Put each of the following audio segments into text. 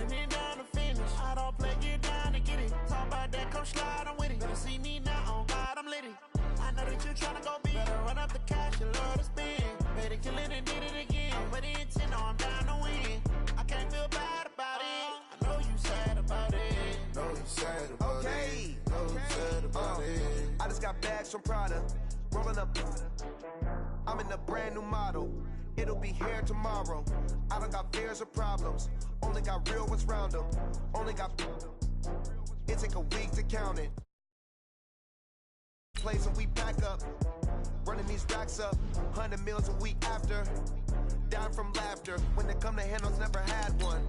running it down to finish. I don't play, get down and get it. Talk about that, come slide, I'm with it. Better see me now, on God, I'm litty. I know that you tryna go big. Better run up the cash, you love to spend. Better kill it and did it again. But the intent, no, I'm down to win. I can't feel bad about it. I know you sad about it. Know you sad about it. Know you sad about it. I just got bags from Prada. Rolling up. I'm in a brand new model. It'll be here tomorrow. I don't got fears or problems. Only got real ones round them. Only got. It take a week to count it. Place and we pack up. Running these racks up. 100 meals a week after. Down from laughter. When they come to handles, never had one.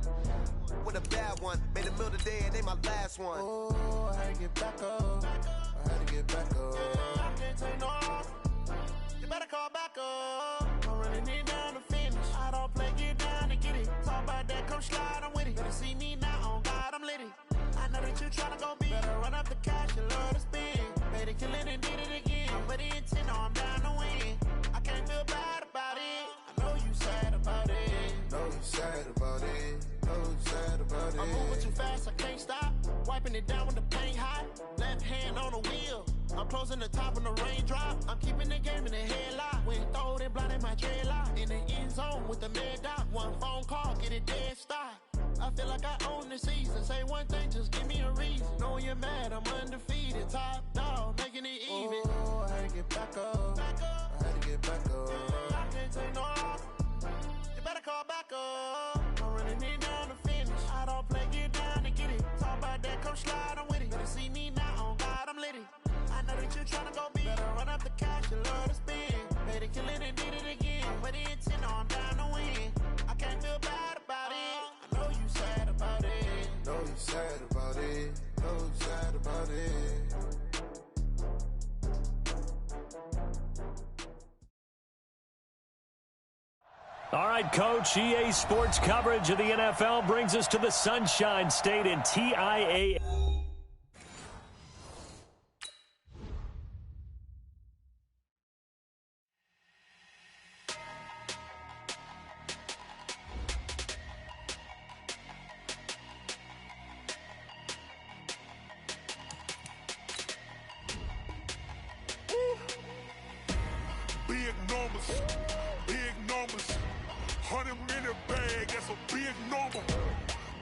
With a bad one. Made a meal today and they my last one. Oh, I had to get back up. I had to get back up. I can't take no off. You better call back up. I'm running it down to finish. I don't play, get down and get it. Talk about that, come slide, I'm with it. Better see me now, on God, I'm litty. I know that you tryna go big. Better run up the cash, you love to spend. Better kill it and did it again. But the intent, no, I'm down to win. I can't feel bad about it. I know you sad about it. Know you sad about it. Know you sad about it. I'm moving too fast, I can't stop. Wiping it down when the paint hot. Left hand on the wheel. I'm closing the top when the raindrop. I'm keeping the game in the headlock. When throw it, blind in my dreadlock. In the end zone with the mad dot. One phone call, get it dead stop. I feel like I own the season. Say one thing, just give me a reason. Knowing you're mad, I'm undefeated. Top dog, making it even. Oh, I had to get back up. I had to get back up. I can't take no off. You better call back up. I'm running it down to finish. I don't play, get down and get it. Talk about that, come slide, I'm with it. Better see me now, on God, I'm litty. I know that you tryna go big. Better run up the cash, you love to spend. Better kill it and did it again. But the intent, no, I'm down to win. I can't feel bad about it. I know you sad about it. Know you sad about it. Know you sad about it. All right, Coach, EA Sports coverage of the NFL brings us to the Sunshine State in TIAA. Big numbers, big numbers. 100 in the bag, that's a big number.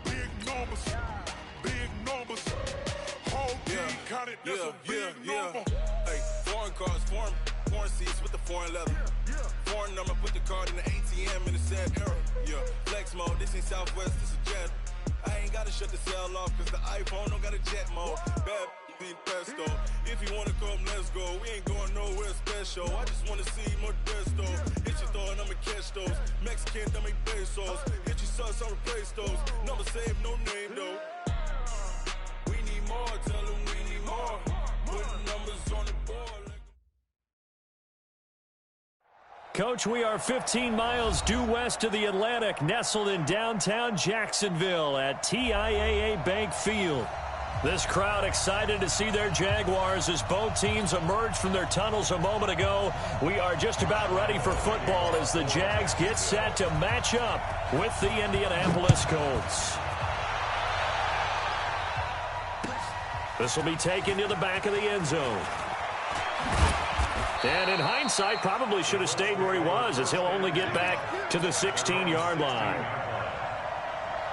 Big numbers, big numbers. Whole team counted, that's a big number. Hey, foreign cars, foreign seats with the foreign leather. Foreign number, put the card in the ATM in the sad era. Yeah, flex mode, this ain't Southwest, this a jet. I ain't gotta shut the cell off, cause the iPhone don't got a jet mode. Bad in pesto. If you wanna come, let's go. We ain't going nowhere special. I just wanna see more Desto. Hit your throw and I'ma catch those. Mexican, dummy pesos. Hit your sus, I'll replace those. Number save, no name though. We need more, tell them we need more. Put numbers on the board. Coach, we are 15 miles due west of the Atlantic, nestled in downtown Jacksonville at TIAA Bank Field. This crowd excited to see their Jaguars as both teams emerged from their tunnels a moment ago. We are just about ready for football as the Jags get set to match up with the Indianapolis Colts. This will be taken to the back of the end zone. And in hindsight, probably should have stayed where he was, as he'll only get back to the 16-yard line.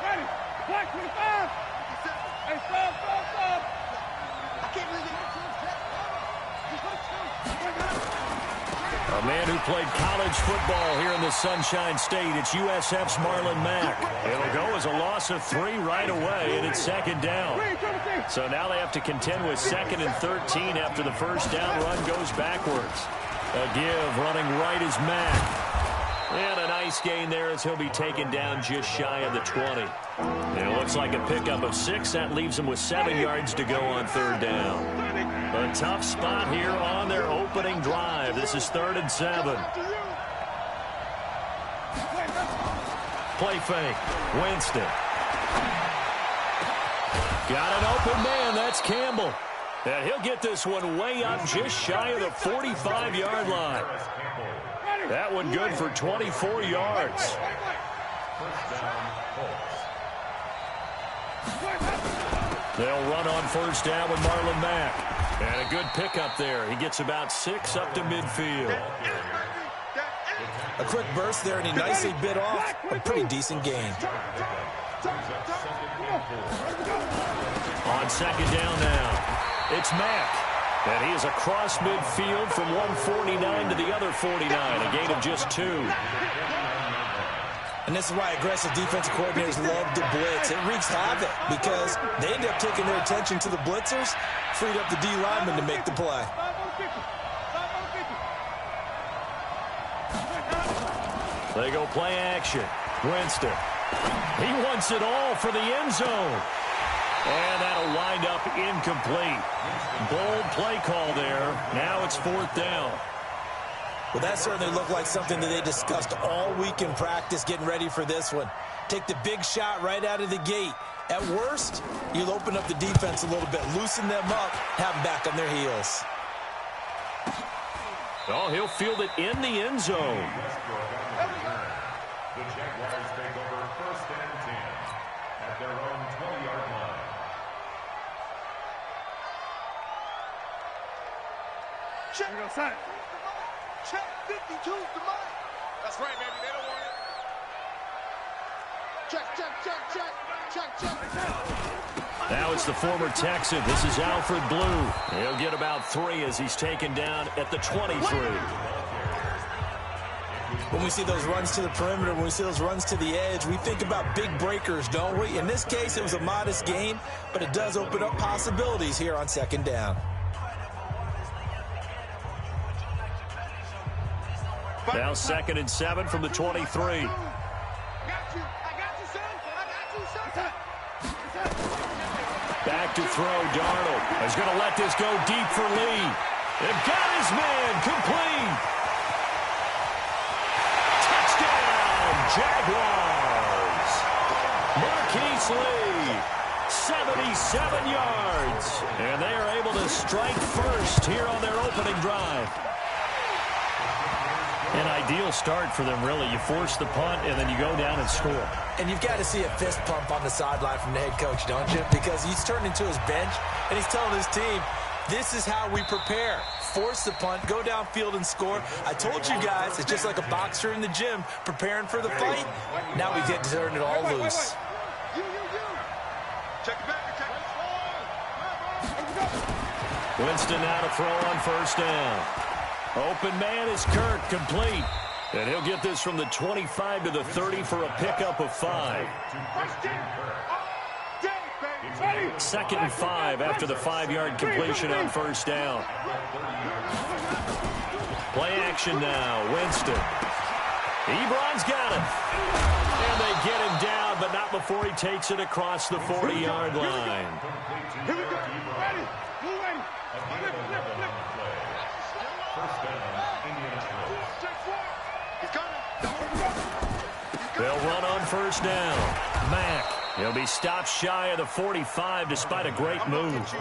Ready, black 25. Hey, stop. A man who played college football here in the Sunshine State. It's USF's Marlon Mack. It'll go as a loss of 3 right away, and it's second down. So now they have to contend with 2nd and 13 after the first down run goes backwards. A give running right is Mack. And a nice gain there as he'll be taken down just shy of the 20. And it looks like a pickup of 6. That leaves him with 7 yards to go on third down. A tough spot here on their opening drive. This is 3rd and 7. Play fake. Winston. Got an open man. That's Campbell. And he'll get this one way up just shy of the 45-yard line. That one good for 24 yards. They'll run on first down with Marlon Mack. And a good pickup there. He gets about 6 up to midfield. A quick burst there, and he nicely bit off a pretty decent gain. On second down now, it's Mack. And he is across midfield from 149 to the other 49, a gain of just 2. And this is why aggressive defensive coordinators love to blitz. It wreaks havoc because they end up taking their attention to the blitzers, freed up the D lineman to make the play. They go play action. Winston. He wants it all for the end zone. And that'll wind up incomplete. Bold play call there. Now it's 4th down. Well, that certainly looked like something that they discussed all week in practice getting ready for this one. Take the big shot right out of the gate. At worst, you'll open up the defense a little bit, loosen them up, have them back on their heels. Oh, he'll field it in the end zone. The Jaguars take over 1st and 10 at their own 20-yard line. Check. Check 52 to mine. That's right, baby. They don't want it. Check. Now it's the former Texan. This is Alfred Blue. He'll get about 3 as he's taken down at the 23. When we see those runs to the perimeter, when we see those runs to the edge, we think about big breakers, don't we? In this case, it was a modest gain, but it does open up possibilities here on second down. Now 2nd and 7 from the 23. I got you, son. Back to throw, Darnold. He's going to let this go deep for Lee. They've got his man, complete. Touchdown, Jaguars. Marquise Lee, 77 yards. And they are able to strike first here on their opening drive. An ideal start for them, really. You force the punt, and then you go down and score. And you've got to see a fist pump on the sideline from the head coach, don't you? Because he's turned into his bench, and he's telling his team, this is how we prepare. Force the punt, go downfield and score. I told you guys, it's just like a boxer in the gym preparing for the fight. Now we get to turn it all loose. Check back. Winston now to throw on first down. Open man is Kirk, complete. And he'll get this from the 25 to the 30 for a pickup of 5. 2nd and 5 after the 5-yard completion on first down. Play action now, Winston. Ebron's got it. And they get him down, but not before he takes it across the 40-yard line. Here we go. Ready. Move ready. They'll run on first down. Mack. He'll be stopped shy of the 45 despite a great move.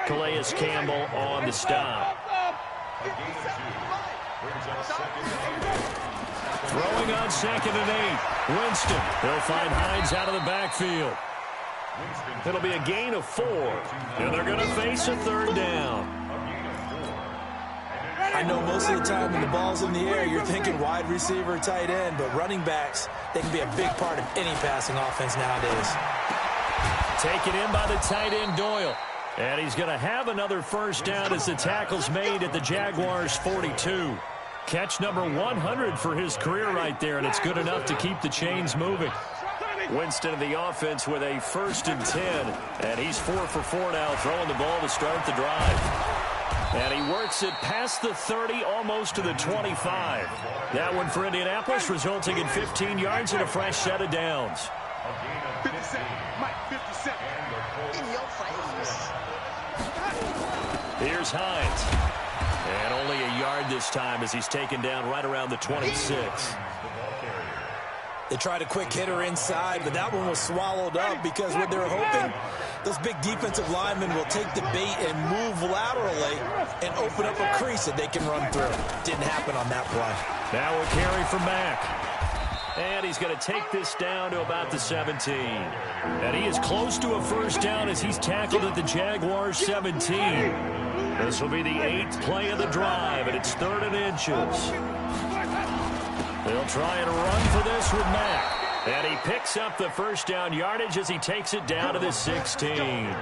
Calais Campbell on the stop. Throwing on 2nd and 8. Winston. They'll find Hines out of the backfield. It'll be a gain of 4. And they're going to face a 3rd down. I know most of the time when the ball's in the air, you're thinking wide receiver, tight end, but running backs, they can be a big part of any passing offense nowadays. Taken in by the tight end, Doyle. And he's going to have another first down as the tackle's made at the Jaguars' 42. Catch number 100 for his career right there, and it's good enough to keep the chains moving. Winston in the offense with a 1st and 10, and he's 4 for 4 now, throwing the ball to start the drive. And he works it past the 30, almost to the 25. That one for Indianapolis, resulting in 15 yards and a fresh set of downs. 57. Mike, 57. In your face. Here's Hines. And only a yard this time as he's taken down right around the 26. They tried a quick hitter inside, but that one was swallowed up because what they were hoping, those big defensive linemen will take the bait and move laterally and open up a crease that they can run through. Didn't happen on that play. Now a carry from Mack. And he's going to take this down to about the 17. And he is close to a first down as he's tackled at the Jaguars' 17. This will be the 8th play of the drive, and it's 3rd and inches. They'll try and run for this with Mack. And he picks up the first down yardage as he takes it down to the 16.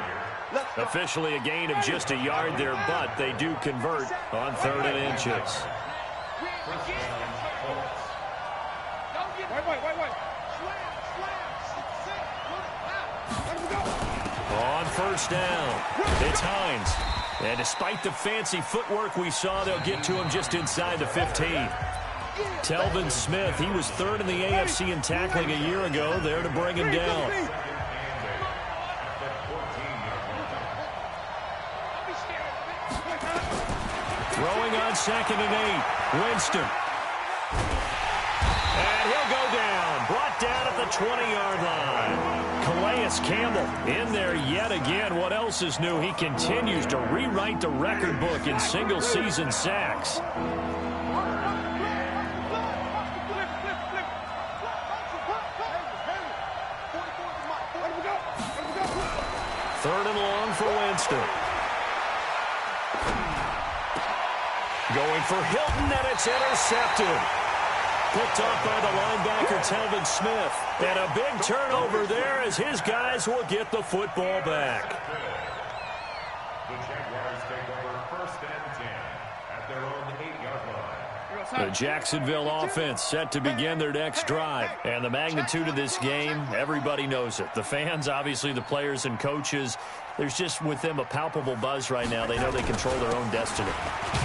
Officially a gain of just a yard there, but they do convert on 3rd and inches. On first down, it's Hines. And despite the fancy footwork we saw, they'll get to him just inside the 15. Telvin Smith, he was 3rd in the AFC in tackling a year ago, there to bring him down. Throwing on 2nd and 8, Winston. And he'll go down, brought down at the 20-yard line. Calais Campbell in there yet again. What else is new? He continues to rewrite the record book in single-season sacks. 3rd and long for Winston. Going for Hilton, and it's intercepted. Picked off by the linebacker, Telvin Smith. And a big turnover there as his guys will get the football back. The Jaguars take over 1st and 10 at their own 8-yard line. The Jacksonville offense set to begin their next drive. And the magnitude of this game, everybody knows it. The fans, obviously the players and coaches, there's just with them a palpable buzz right now. They know they control their own destiny.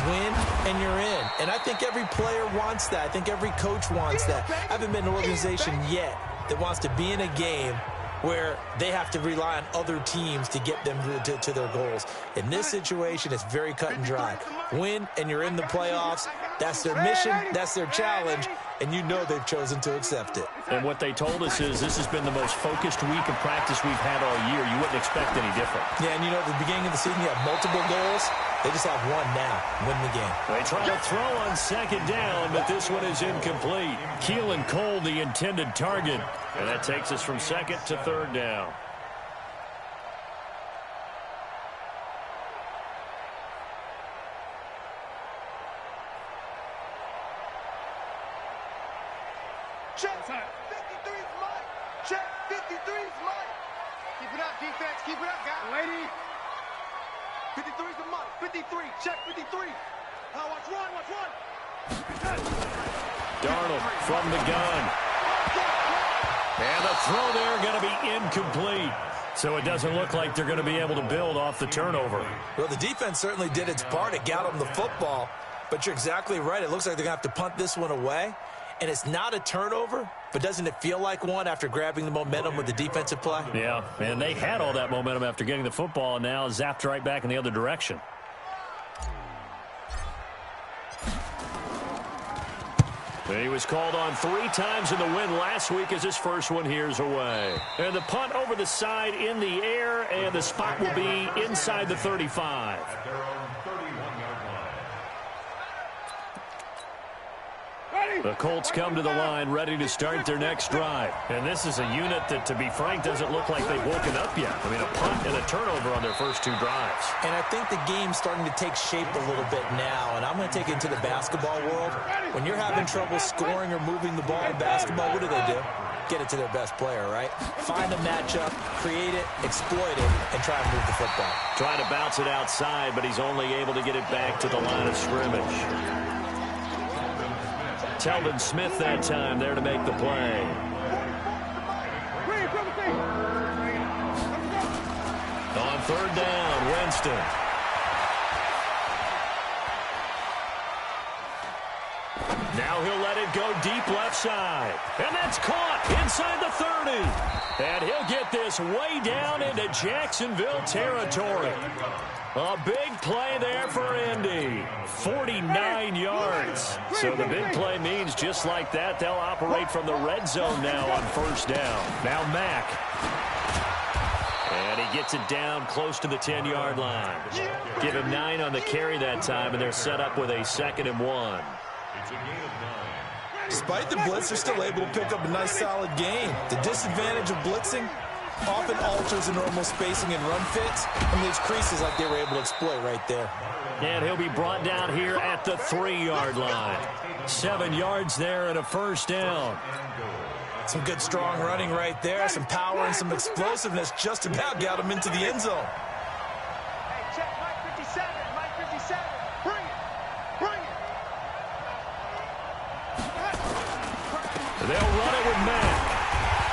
Win and you're in. And I think every player wants that. I think every coach wants that. I haven't been in an organization yet that wants to be in a game where they have to rely on other teams to get them to their goals. In this situation, it's very cut and dry. Win, and you're in the playoffs. That's their mission. That's their challenge. And you know they've chosen to accept it. And what they told us is this has been the most focused week of practice we've had all year. You wouldn't expect any different. Yeah, and you know, at the beginning of the season, you have multiple goals. They just have one now. Win the game. They try to throw on 2nd down, but this one is incomplete. Keelan Cole, the intended target. And that takes us from 2nd to 3rd down. Check. 53's mine. Check. 53's mine. Keep it up, defense. Keep it up, guys. Lady. 53's the money. 53. Check 53. Watch one. Watch one. Darnold from the gun. And the throw there going to be incomplete. So it doesn't look like they're going to be able to build off the turnover. Well, the defense certainly did its part. It got them the football. But you're exactly right. It looks like they're going to have to punt this one away. And it's not a turnover, but doesn't it feel like one after grabbing the momentum with the defensive play? Yeah, and they had all that momentum after getting the football and now zapped right back in the other direction. He was called on 3 times in the win last week as his first one here's away. And the punt over the side in the air, and the spot will be inside the 35. At their own 31-yard line. The Colts come to the line ready to start their next drive. And this is a unit that, to be frank, doesn't look like they've woken up yet. I mean, a punt and a turnover on their first 2 drives. And I think the game's starting to take shape a little bit now. And I'm going to take it into the basketball world. When you're having trouble scoring or moving the ball in basketball, what do? Get it to their best player, right? Find a matchup, create it, exploit it, and try and move the football. Trying to bounce it outside, but he's only able to get it back to the line of scrimmage. Telvin Smith that time there to make the play. On 3rd down, Winston. Now he'll let it go deep left side. And that's caught inside the 30. And he'll get this way down into Jacksonville territory. A big play there for Indy. 49 yards. So the big play means just like that, they'll operate from the red zone now on 1st down. Now Mack. And he gets it down close to the 10-yard line. Give him 9 on the carry that time, and they're set up with a 2nd and 1. It's a gain of 9. Despite the blitz, they're still able to pick up a nice, solid gain. The disadvantage of blitzing often alters the normal spacing and run fits and leaves creases like they were able to exploit right there. And he'll be brought down here at the 3-yard line. 7 yards there and a first down. Some good, strong running right there. Some power and some explosiveness just about got him into the end zone. Hey, check Mike 57. Mike 57. Bring it. Bring it. They'll run it with Mack.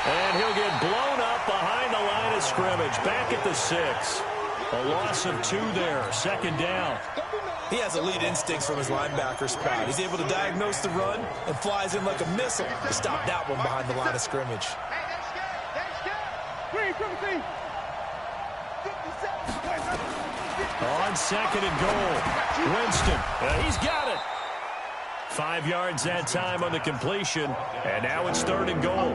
And he'll get blown up behind the line of scrimmage. Back at the 6. A loss of 2 there. Second down. He has elite instincts from his linebacker spot. He's able to diagnose the run and flies in like a missile to stop that one behind the line of scrimmage. Hey, that's good. That's good. Green, 57. On second and goal. Winston. He's got it. 5 yards that time on the completion. And now it's third and goal.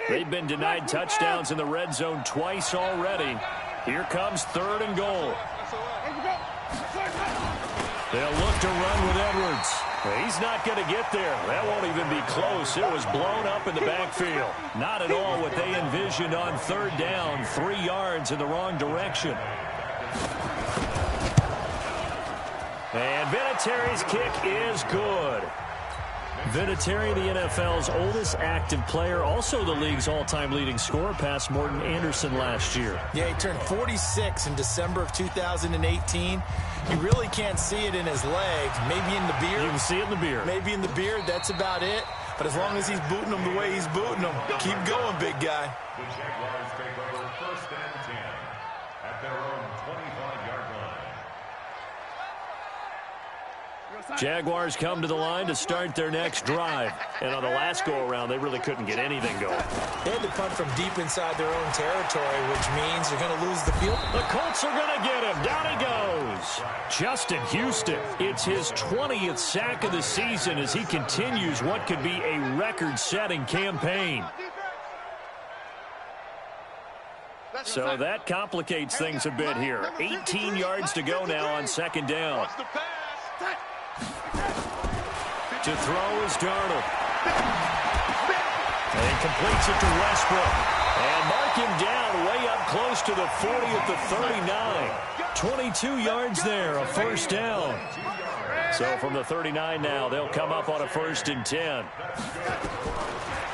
They've been denied touchdowns in the red zone twice already. Here comes third and goal. They'll look to run with Edwards. He's not going to get there. That won't even be close. It was blown up in the backfield. Not at all what they envisioned on third down. 3 yards in the wrong direction. And Vinatieri's kick is good. Vinatieri, the NFL's oldest active player, also the league's all-time leading scorer, past Morton Anderson last year. Yeah, he turned 46 in December of 2018. You really can't see it in his legs, maybe in the beard. You can see it in the beard. Maybe in the beard, that's about it. But as long as he's booting them the way he's booting them, keep going, big guy. The Jaguars take over first and 10 at their own 25-yard line. Jaguars come to the line to start their next drive. And on the last go-around, they really couldn't get anything going. They had to punt from deep inside their own territory, which means you're going to lose the field. The Colts are going to get him. Down he goes. Justin Houston. It's his 20th sack of the season as he continues what could be a record-setting campaign. So that complicates things a bit here. 18 yards to go now on second down. To throw is Darnold. And completes it to Westbrook. And mark him down way up close to the 40 at the 39. 22 yards there, a first down. So from the 39 now, they'll come up on a 1st and 10.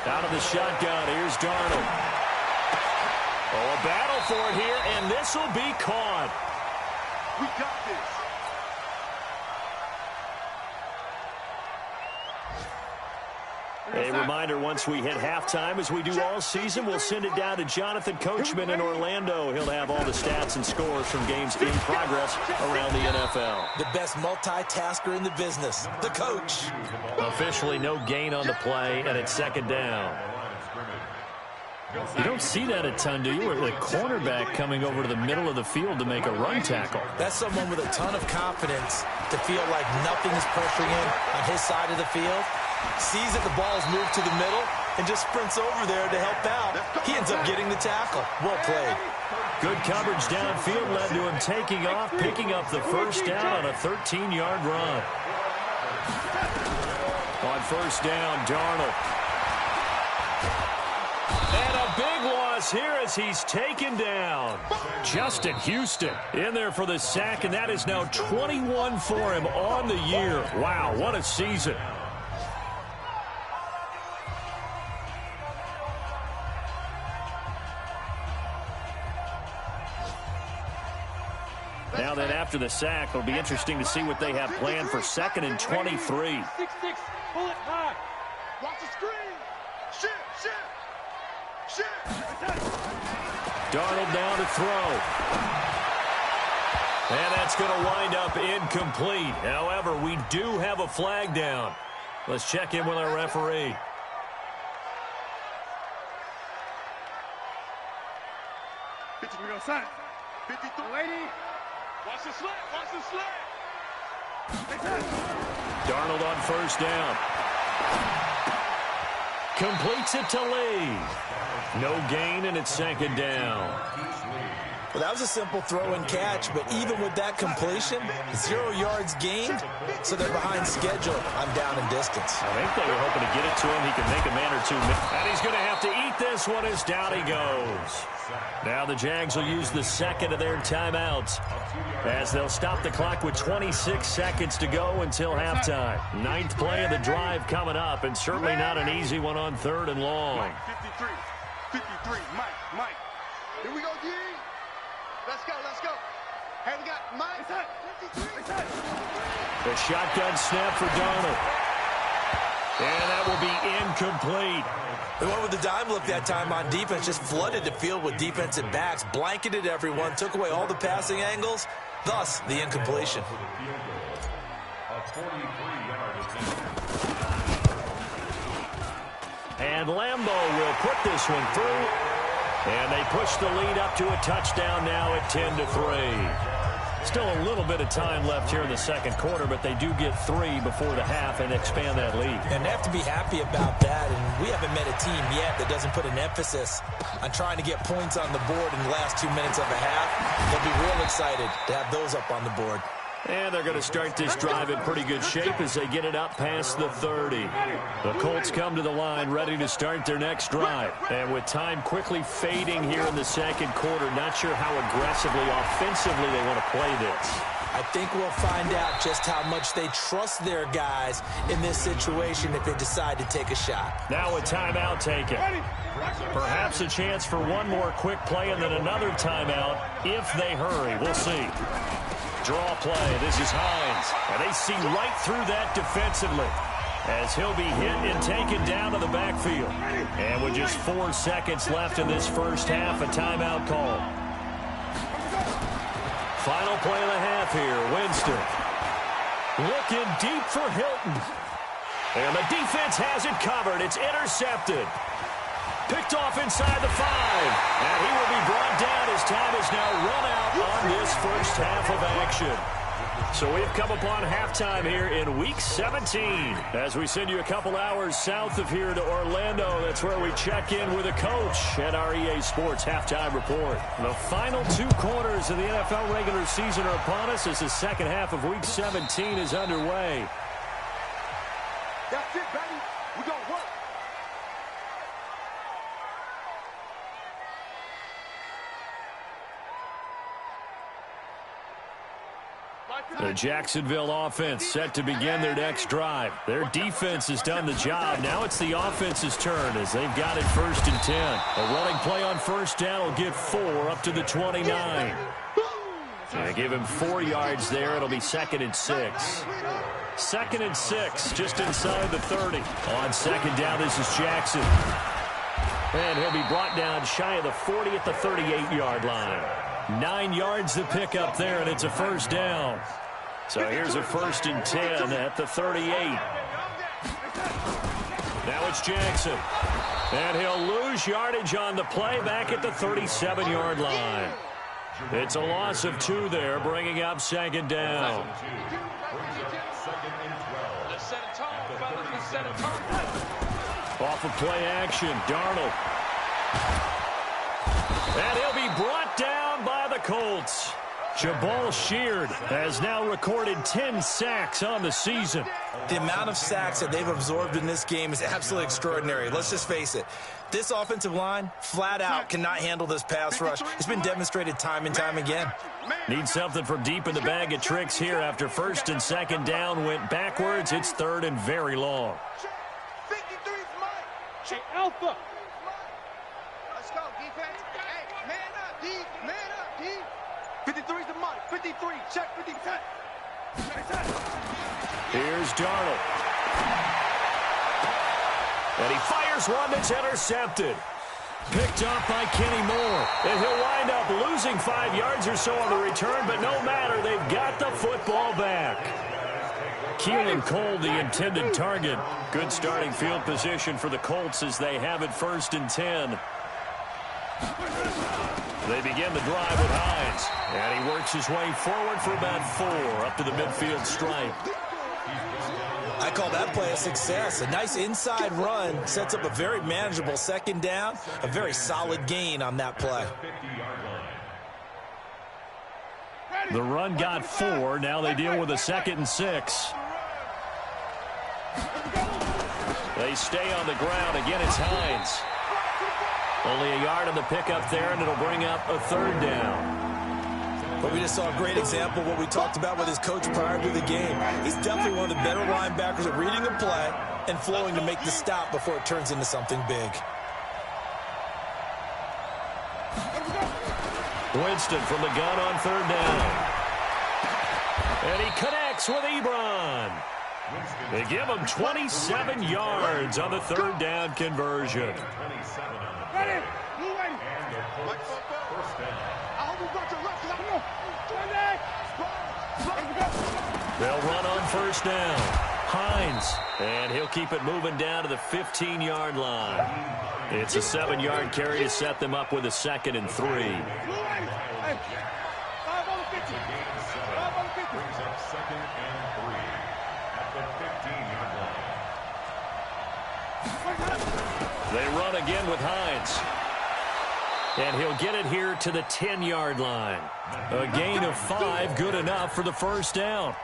Out of the shotgun, here's Darnold. Oh, a battle for it here, and this will be caught. We got this. A reminder, once we hit halftime, as we do all season, we'll send it down to Jonathan Coachman in Orlando. He'll have all the stats and scores from games in progress around the NFL. The best multitasker in the business, the coach. Officially no gain on the play, and it's second down. You don't see that a ton, do you? Where the cornerback coming over to the middle of the field to make a run tackle. That's someone with a ton of confidence to feel like nothing is pressuring him on his side of the field. Sees that the ball's moved to the middle and just sprints over there to help out. He ends up getting the tackle. Well played. Good coverage downfield led to him taking off, picking up the first down on a 13-yard run. On first down, Darnold. And a big loss here as he's taken down. Justin Houston in there for the sack, and that is now 21 for him on the year. Wow, what a season. Now then, after the sack, it'll be interesting to see what they have planned for 2nd and 23. 6-6, pull it high. Watch the screen. Shit. Darnold down to throw. And that's going to wind up incomplete. However, we do have a flag down. Let's check in with our referee. We go sign. 53. Lady. Watch the slant. Darnold on first down. Completes it to Lee. No gain, and it's second down. Well, that was a simple throw and catch, but even with that completion, 0 yards gained, so they're behind schedule. I'm down in distance. I think they were hoping to get it to him. He can make a man or two. And he's going to have to eat this one as down he goes. Now the Jags will use the second of their timeouts as they'll stop the clock with 26 seconds to go until halftime. 9th play of the drive coming up, and certainly not an easy one on 3rd and long. Mike, 53, Mike. Here we go, D. Let's go. Hey, we got Mike. 53. The shotgun snap for Darnold. And that will be incomplete. They went with the dime look that time on defense, just flooded the field with defensive backs, blanketed everyone, took away all the passing angles, thus the incompletion. And Lambeau will put this one through. And they push the lead up to a touchdown now at 10-3. Still a little bit of time left here in the second quarter, but they do get 3 before the half and expand that lead. And they have to be happy about that, and we haven't met a team yet that doesn't put an emphasis on trying to get points on the board in the last 2 minutes of a half. They'll be real excited to have those up on the board. And they're going to start this drive in pretty good shape as they get it up past the 30. The Colts come to the line ready to start their next drive. And with time quickly fading here in the second quarter, not sure how aggressively, offensively they want to play this. I think we'll find out just how much they trust their guys in this situation if they decide to take a shot. Now a timeout taken. Perhaps a chance for one more quick play and then another timeout if they hurry. We'll see. Draw play. This is Hines. And they see right through that defensively as he'll be hit and taken down to the backfield. And with just 4 seconds left in this first half, a timeout call. Final play of the half here. Winston looking deep for Hilton. And the defense has it covered. It's intercepted. Picked off inside the 5. And he will be brought down as time is now run out on this first half of action. So we've come upon halftime here in Week 17 as we send you a couple hours south of here to Orlando. That's where we check in with a coach at our EA Sports Halftime Report. The final 2 quarters of the NFL regular season are upon us as the second half of Week 17 is underway. That's it, baby. We gonna work. The Jacksonville offense set to begin their next drive. Their defense has done the job. Now it's the offense's turn as they've got it 1st and 10. A running play on first down will get 4 up to the 29. And give him 4 yards there. It'll be 2nd and 6. 2nd and 6 just inside the 30. On second down, this is Jackson. And he'll be brought down shy of the 40 at the 38-yard line. 9 yards to pick up there, and it's a first down. So here's a 1st and 10 at the 38. Now it's Jackson. And he'll lose yardage on the play back at the 37-yard line. It's a loss of 2 there, bringing up 2nd down. Off of play action, Darnold. And he'll be brought down by the Colts. Jabal Sheard has now recorded 10 sacks on the season. The amount of sacks that they've absorbed in this game is absolutely extraordinary. Let's just face it. This offensive line, flat out, cannot handle this pass rush. It's been demonstrated time and time again. Need something from deep in the bag of tricks here after 1st and 2nd down went backwards. It's 3rd and very long. 53's Mike. Hey, Alpha. Let's go, defense. Hey, man up, D. Man up, D. 53's the Mike. 53. Check 53. Here's Darnold. And he fires one that's intercepted. Picked off by Kenny Moore. And he'll wind up losing 5 yards or so on the return, but no matter, they've got the football back. Keelan Cole, the intended target. Good starting field position for the Colts as they have it 1st and 10. They begin the drive with Hines. And he works his way forward for about 4 up to the midfield stripe. I call that play a success. A nice inside run sets up a very manageable second down, a very solid gain on that play. The run got 4. Now they deal with a 2nd and 6. They stay on the ground. Again, it's Hines. Only a yard on the pickup there, and it'll bring up a 3rd down. But we just saw a great example of what we talked about with his coach prior to the game. He's definitely one of the better linebackers at reading a play and flowing to make the stop before it turns into something big. Winston from the gun on 3rd down. And he connects with Ebron. They give him 27 yards on the 3rd down conversion. They'll run on 1st down. Hines, and he'll keep it moving down to the 15-yard line. It's a 7-yard carry to set them up with a 2nd and 3. Brings up 2nd and 3 at the 15-yard line. They run again with Hines. And he'll get it here to the 10-yard line. A gain of 5, good enough for the 1st down.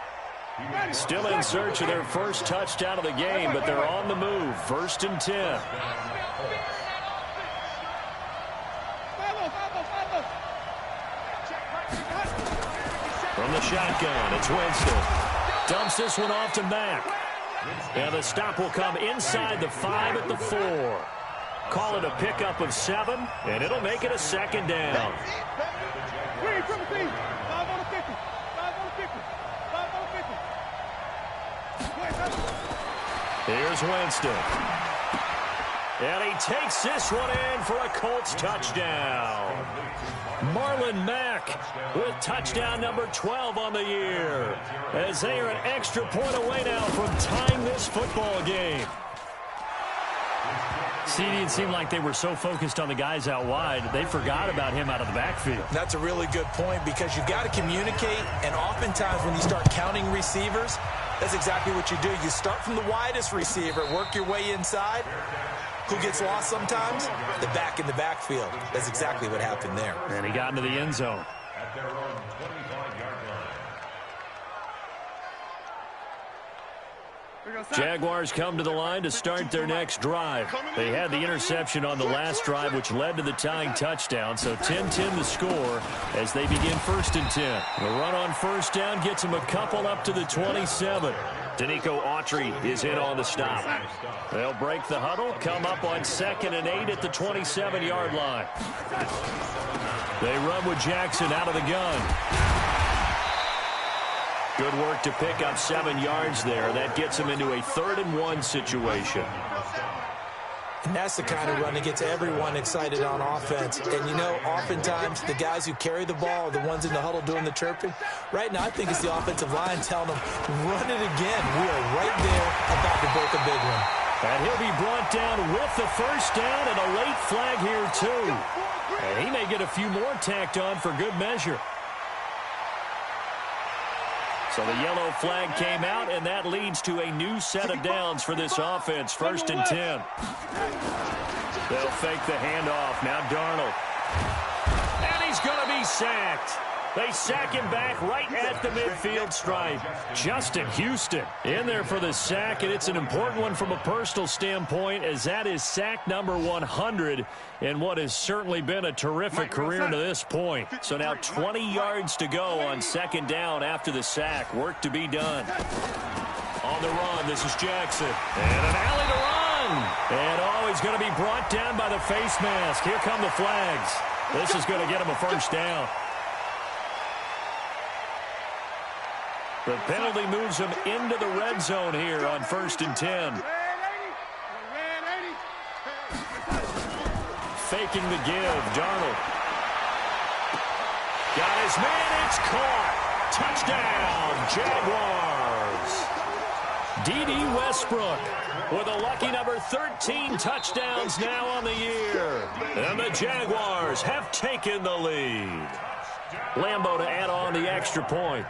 Still in search of their first touchdown of the game, but they're on the move. 1st and 10. From the shotgun, it's Winston. Dumps this one off to Mack. And the stop will come inside the 5 at the 4. Call it a pickup of 7, and it'll make it a 2nd down. Here's Winston. And he takes this one in for a Colts touchdown. Marlon Mack with touchdown number 12 on the year, as they are an extra point away now from tying this football game. See, it seemed like they were so focused on the guys out wide, they forgot about him out of the backfield. That's a really good point, because you've got to communicate, and oftentimes when you start counting receivers, that's exactly what you do. You start from the widest receiver, work your way inside. Who gets lost sometimes? The back in the backfield. That's exactly what happened there. And he got into the end zone. At their own 25-yard line. Jaguars come to the line to start their next drive. They had the interception on the last drive, which led to the tying touchdown. So 10-10 the score as they begin 1st and 10. The run on 1st down gets them a couple up to the 27. Danico Autry is in on the stop. They'll break the huddle, come up on 2nd and 8 at the 27-yard line. They run with Jackson out of the gun. Good work to pick up 7 yards there. That gets them into a 3rd and 1 situation. And that's the kind of run that gets everyone excited on offense. And, you know, oftentimes the guys who carry the ball are the ones in the huddle doing the chirping. Right now, I think it's the offensive line telling them, run it again. We are right there about to break a big one. And he'll be brought down with the 1st down and a late flag here, too. And he may get a few more tacked on for good measure. So the yellow flag came out, and that leads to a new set of downs for this offense. 1st and 10. They'll fake the handoff. Now Darnold. And he's going to be sacked. They sack him back right at the midfield stripe. Justin Houston in there for the sack, and it's an important one from a personal standpoint, as that is sack number 100 in what has certainly been a terrific career to this point. So now 20 yards to go on 2nd down after the sack. Work to be done. On the run, this is Jackson. And an alley to run. And he's going to be brought down by the face mask. Here come the flags. This is going to get him a 1st down. The penalty moves him into the red zone here on 1st and 10. Faking the give, Darnold. Got his man, it's caught. Touchdown, Jaguars. D.D. Westbrook with a lucky number 13 touchdowns now on the year. And the Jaguars have taken the lead. Lambeau to add on the extra point.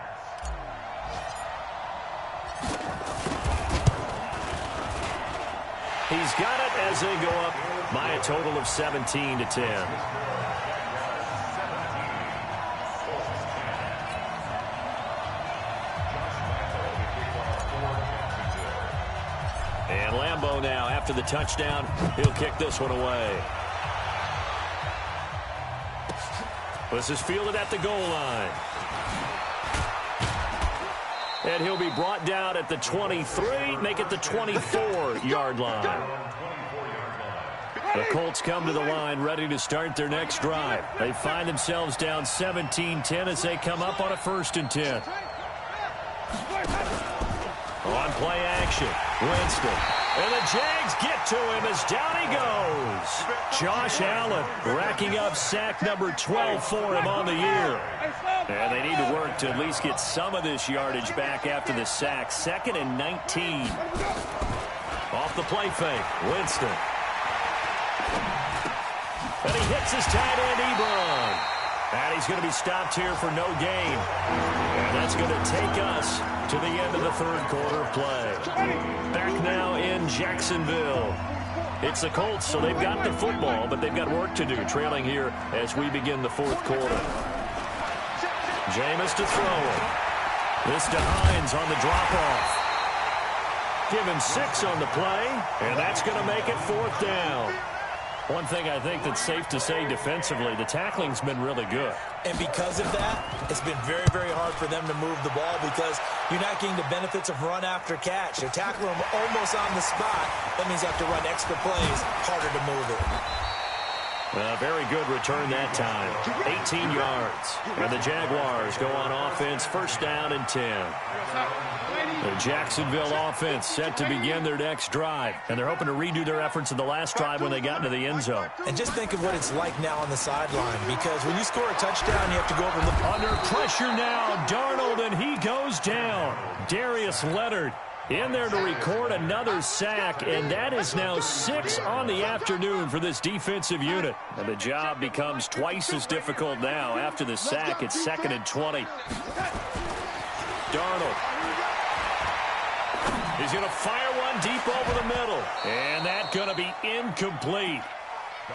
He's got it as they go up by a total of 17-10. And Lambeau now, after the touchdown, he'll kick this one away. This is fielded at the goal line. And he'll be brought down at the 23, make it the 24-yard line. The Colts come to the line ready to start their next drive. They find themselves down 17-10 as they come up on a 1st and 10. On play action, Winston. And the Jags get to him as down he goes. Josh Allen racking up sack number 12 for him on the year. And they need to work to at least get some of this yardage back after the sack. 2nd and 19. Off the play fake, Winston. And he hits his tight end, Ebron. And he's going to be stopped here for no gain. And that's going to take us to the end of the 3rd quarter of play. Back now in Jacksonville. It's the Colts, so they've got the football, but they've got work to do, trailing here as we begin the 4th quarter. Jameis to throw it. This to Hines on the drop-off. Give him 6 on the play, and that's going to make it 4th down. One thing I think that's safe to say defensively, the tackling's been really good. And because of that, it's been very, very hard for them to move the ball because you're not getting the benefits of run after catch. They're tackling them almost on the spot. That means you have to run extra plays, harder to move it. Very good return that time. 18 yards. And the Jaguars go on offense, 1st down and 10. The Jacksonville offense set to begin their next drive. And they're hoping to redo their efforts in the last drive when they got into the end zone. And just think of what it's like now on the sideline. Because when you score a touchdown, you have to go over and look. Under pressure now, Darnold, and he goes down. Darius Leonard in there to record another sack, and that is now 6 on the afternoon for this defensive unit. And the job becomes twice as difficult now. After the sack, it's 2nd and 20. Darnold. He's going to fire one deep over the middle, and that's going to be incomplete.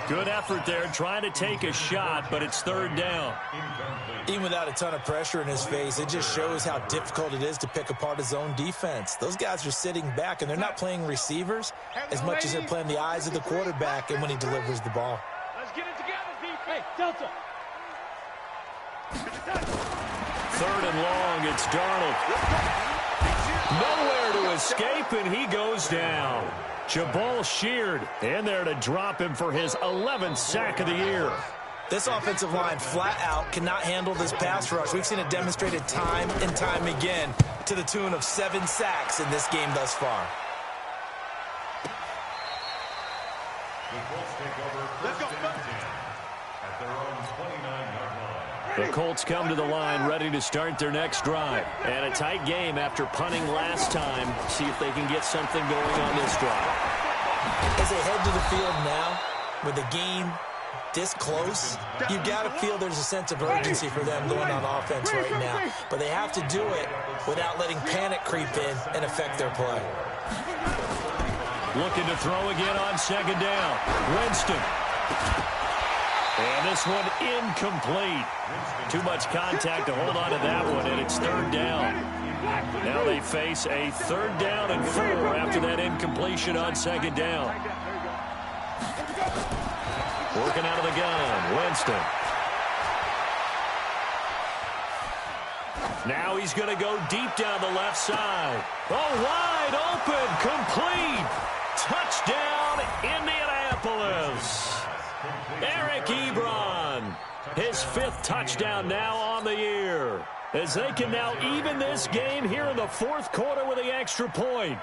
Good effort there, trying to take a shot, but it's 3rd down. Even without a ton of pressure in his face, it just shows how difficult it is to pick apart his own defense. Those guys are sitting back, and they're not playing receivers as much as they're playing the eyes of the quarterback and when he delivers the ball. Let's get it together, defense. Hey, Delta. 3rd and long, it's Darnold. Nowhere to escape, and he goes down. Jabal Sheard in there to drop him for his 11th sack of the year. This offensive line flat out cannot handle this pass rush. We've seen it demonstrated time and time again to the tune of 7 sacks in this game thus far. The Colts take over 1st and 10 at their own 29-yard line. The Colts come to the line ready to start their next drive. And a tight game after punting last time. See if they can get something going on this drive. As they head to the field now, with the game this close, you got to feel there's a sense of urgency for them going on offense right now. But they have to do it without letting panic creep in and affect their play. Looking to throw again on 2nd down. Winston. And this one incomplete. Too much contact to hold on to that one, and it's 3rd down. Now they face a 3rd down and 4 after that incompletion on 2nd down. Working out of the gun, Winston. Now he's going to go deep down the left side. Oh, wide open, complete. Touchdown, Indianapolis. Eric Ebron, his 5th touchdown now on the year. As they can now even this game here in the 4th quarter with the extra point.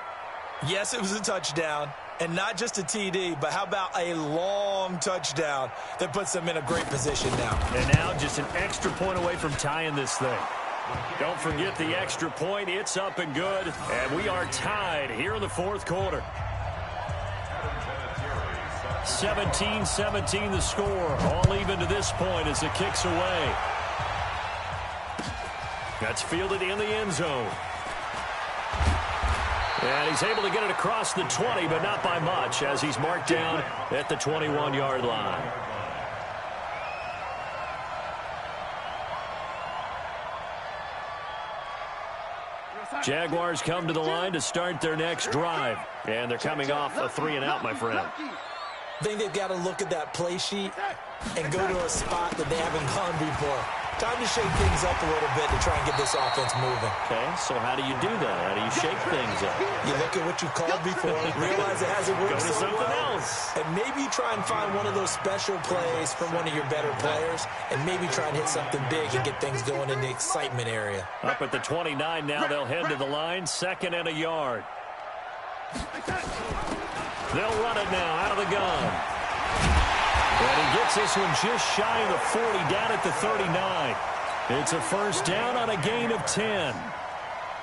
Yes, it was a touchdown. And not just a TD, but how about a long touchdown that puts them in a great position now. And now just an extra point away from tying this thing. Don't forget the extra point. It's up and good. And we are tied here in the 4th quarter. 17-17 the score. All even to this point as the kick's away. That's fielded in the end zone. And he's able to get it across the 20, but not by much, as he's marked down at the 21-yard line. Jaguars come to the line to start their next drive. And they're coming off a 3-and-out, my friend. I think they've got to look at that play sheet and go to a spot that they haven't gone before. Time to shake things up a little bit to try and get this offense moving. Okay, so how do you do that? How do you shake things up? You look at what you called before, realize it hasn't worked Go to so something well, else. and maybe try and find one of those special plays from one of your better players, and maybe try and hit something big and get things going in the excitement area. Up at the 29 now, they'll head to the line, 2nd and a yard. They'll run it now out of the gun. And he gets this one just shy of the 40, down at the 39. It's a first down on a gain of 10.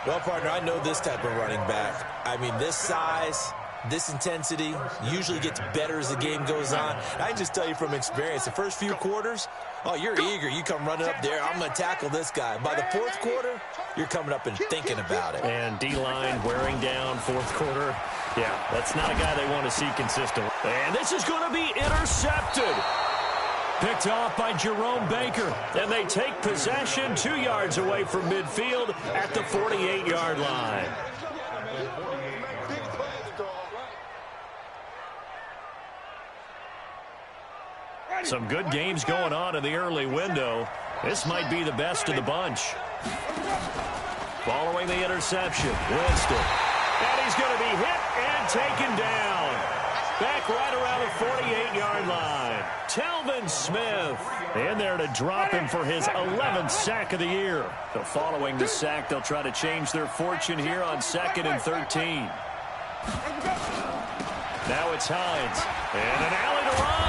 Well, partner, I know this type of running back. I mean, this size, this intensity usually gets better as the game goes on. I can just tell you from experience, the first few quarters, oh, you're eager. You come running up there, I'm going to tackle this guy. By the 4th quarter, you're coming up and thinking about it. And D-line wearing down 4th quarter. Yeah, that's not a guy they want to see consistent. And this is going to be intercepted. Picked off by Jerome Baker. And they take possession 2 yards away from midfield at the 48-yard line. Some good games going on in the early window. This might be the best of the bunch. Following the interception, Winston. And he's going to be hit and taken down. Back right around the 48-yard line. Telvin Smith in there to drop him for his 11th sack of the year. So following the sack, they'll try to change their fortune here on 2nd and 13. Now it's Hines. And an alley to run.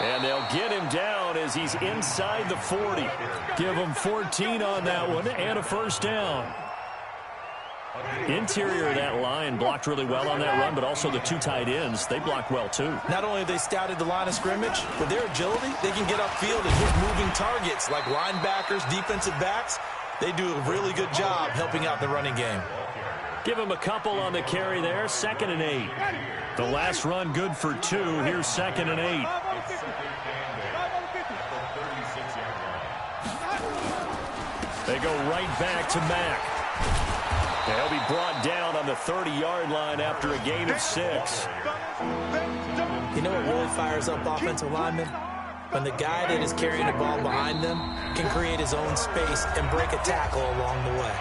And they'll get him down as he's inside the 40. Give him 14 on that one and a first down. Interior of that line blocked really well on that run, but also the 2 tight ends, they blocked well too. Not only have they scouted the line of scrimmage, with their agility, they can get upfield and hit moving targets like linebackers, defensive backs. They do a really good job helping out the running game. Give him a couple on the carry there, 2nd and 8. The last run good for 2. Here's 2nd and 8. They go right back to Mack. They'll be brought down on the 30-yard line after a gain of 6. You know what really fires up offensive linemen? When the guy that is carrying the ball behind them can create his own space and break a tackle along the way.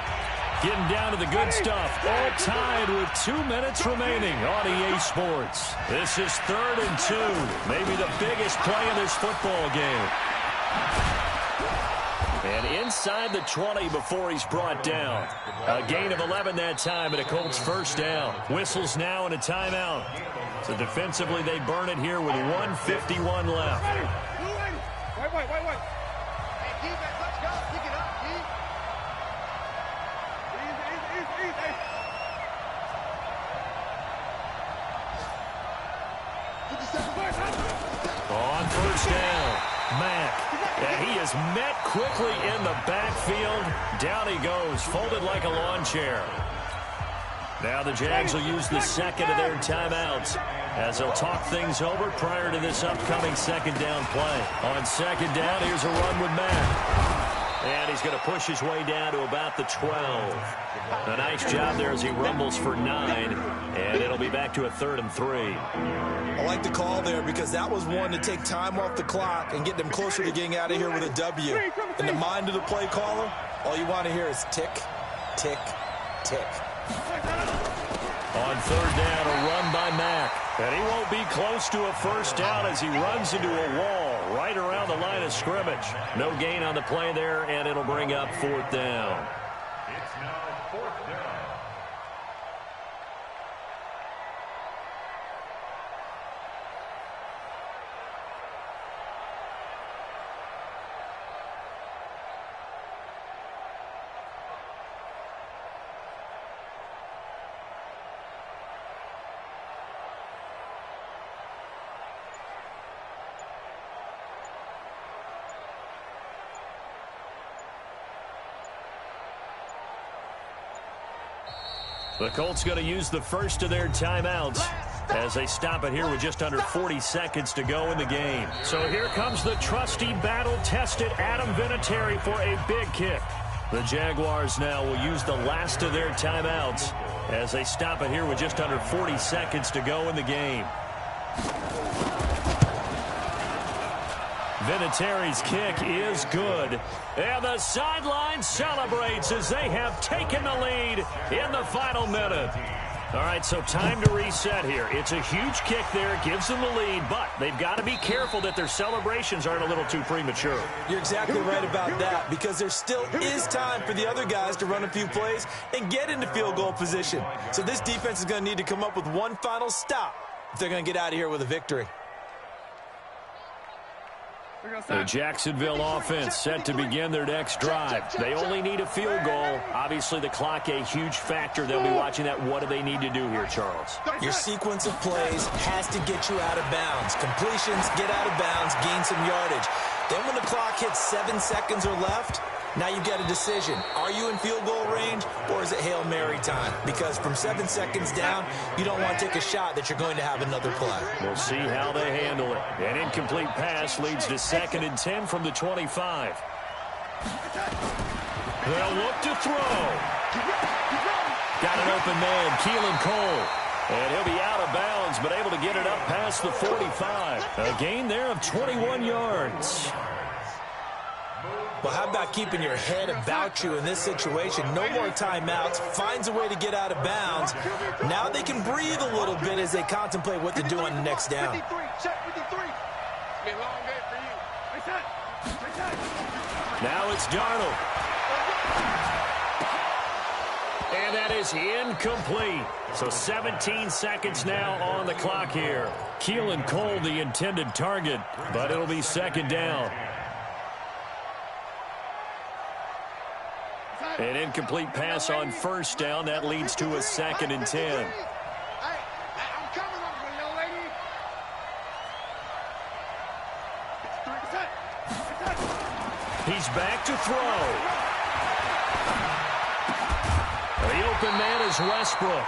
Getting down to the good stuff. All tied with 2 minutes remaining on EA Sports. This is 3rd and 2. Maybe the biggest play in this football game. And inside the 20 before he's brought down. A gain of 11 that time and a Colts first down. Whistles now and a timeout. So defensively they burn it here with 1:51 left. Wait. Hey, defense, let's go. Pick it up, D. Easy. On first down, Mack. And he is met quickly in the backfield. Down he goes, folded like a lawn chair. Now the Jags will use the 2nd of their timeouts as they'll talk things over prior to this upcoming 2nd down play. On 2nd down, here's a run with Mack. And he's going to push his way down to about the 12. A nice job there as he rumbles for 9. And it'll be back to a 3rd and 3. I like the call there because that was one to take time off the clock and get them closer to getting out of here with a W. In the mind of the play caller, all you want to hear is tick, tick, tick. On 3rd down, a run by Mack. And he won't be close to a first down as he runs into a wall right around the line of scrimmage. No gain on the play there, and it'll bring up 4th down. It's now 4th down. The Colts going to use the first of their timeouts as they stop it here with just under 40 seconds to go in the game. So here comes the trusty, battle-tested Adam Vinatieri for a big kick. The Jaguars now will use the last of their timeouts as they stop it here with just under 40 seconds to go in the game. Vinatieri's kick is good. And the sideline celebrates as they have taken the lead in the final minute. All right, so time to reset here. It's a huge kick there, gives them the lead, but they've got to be careful that their celebrations aren't a little too premature. You're exactly right about that, because there still is time for the other guys to run a few plays and get into field goal position. So this defense is going to need to come up with one final stop if they're going to get out of here with a victory. The Jacksonville offense set to begin their next drive. They only need a field goal. Obviously, the clock a huge factor. They'll be watching that. What do they need to do here, Charles? Your sequence of plays has to get you out of bounds. Completions, get out of bounds, gain some yardage. Then when the clock hits 7 seconds or left, now you've got a decision. Are you in field goal range, or is it Hail Mary time? Because from 7 seconds down, you don't want to take a shot that you're going to have another play. We'll see how they handle it. An incomplete pass leads to 2nd and 10 from the 25. They'll look to throw. Got an open man, Keelan Cole. And he'll be out of bounds, but able to get it up past the 45. A gain there of 21 yards. Well, how about keeping your head about you in this situation? No more timeouts. Finds a way to get out of bounds. Now they can breathe a little bit as they contemplate what to do on the next down. Now it's Darnold. And that is incomplete. So 17 seconds now on the clock here. Keelan Cole, the intended target, but it'll be 2nd down. An incomplete pass on 1st down. That leads to a 2nd and 10. He's back to throw. The open man is Westbrook.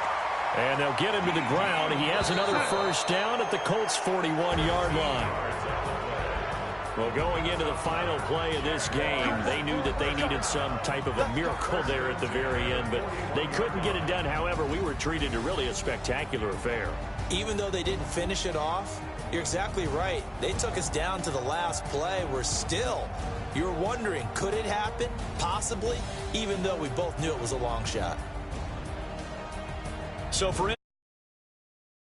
And they'll get him to the ground. He has another 1st down at the Colts' 41-yard line. Well, going into the final play of this game, they knew that they needed some type of a miracle there at the very end, but they couldn't get it done. However, we were treated to really a spectacular affair. Even though they didn't finish it off, you're exactly right. They took us down to the last play. We're still, you're wondering, could it happen? Possibly, even though we both knew it was a long shot. So for